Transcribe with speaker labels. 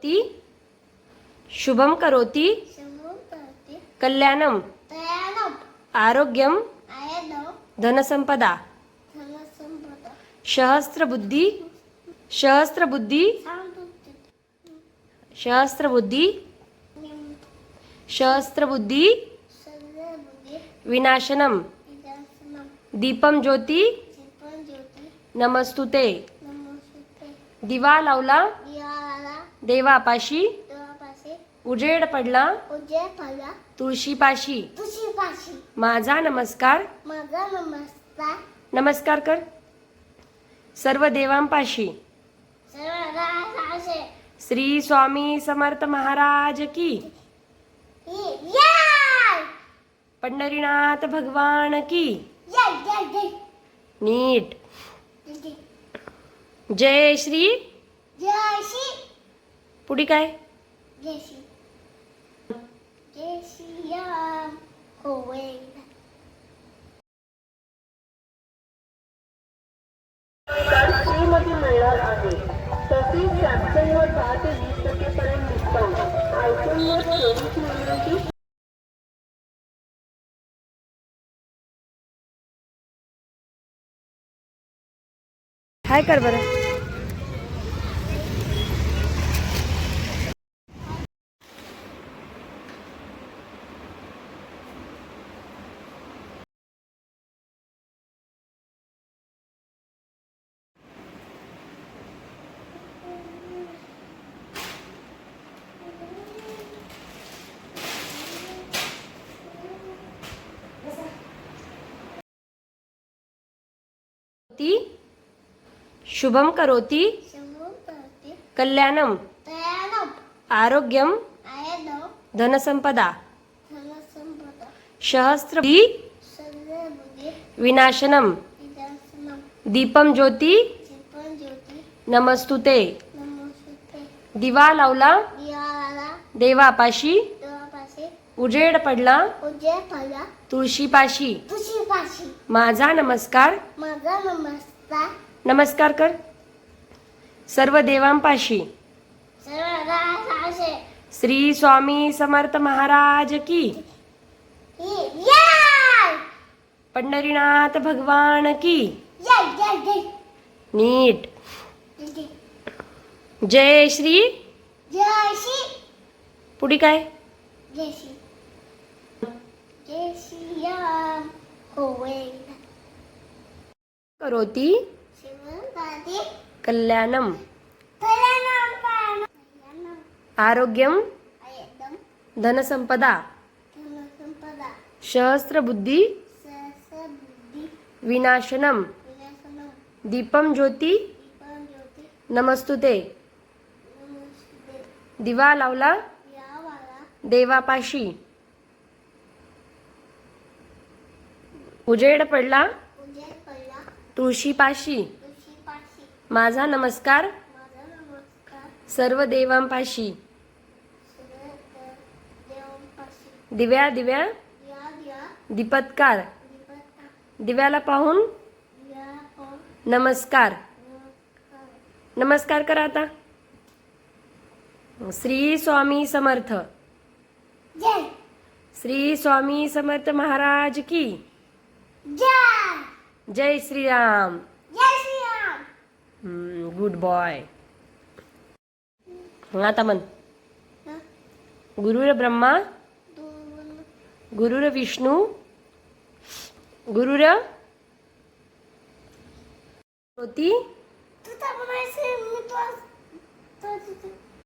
Speaker 1: ती शुभम करोति कल्याणम आरोग्यम धनसंपदा सहस्त्रबुद्धि सहस्त्रबुद्धि सहस्त्रबुद्धि सहस्त्रबुद्धि विनाशनम दीपम ज्योति नमस्तुते दिवा लावला देवापाशी उजेड पडला तुळशीपाशी माझा नमस्कार नमस्कार कर सर्व देवांपाशी श्री स्वामी समर्थ महाराज की पंढरीनाथ भगवान की नीट जय श्री पुढे काय
Speaker 2: फ्रीमध्ये मिळणार आहे. तसेच सॅमसंगवर 10 ते 20% पर्यंत डिस्काउंट. आयफोनवर 24 महिन्यांची
Speaker 1: हाय कर बरं ती शुभम करोति कल्याणम आरोग्यम धनसंपदा सहस्त्रबुद्धि विनाशनम दीपम ज्योति नमस्तुते दिवा लावला देवापाशी उजेड पडला तुळशीपाशी माझा नमस्कार नमस्कार कर सर्व देवांपाशी श्री स्वामी समर्थ महाराज की पंढरीनाथ भगवान की नीट जय श्री पुढे काय करोति कल्याणम आरोग्यम धनसंपदा सहस्त्रबुद्धि विनाशनम दीपम ज्योति नमस्तुते दिवा लावला देवापाशी उजेड पडला तुळशीपाशी माझा नमस्कार सर्व देवांपाशी दिव्या दिव्या दीपत्कार दिव्याला पाहून नमस्कार नमस्कार करा आता श्री स्वामी समर्थ श्री स्वामी समर्थ महाराज की जय श्री राम गुड बॉय आता मन गुरुर ब्रह्मा गुरुर विष्णू गुरुर होती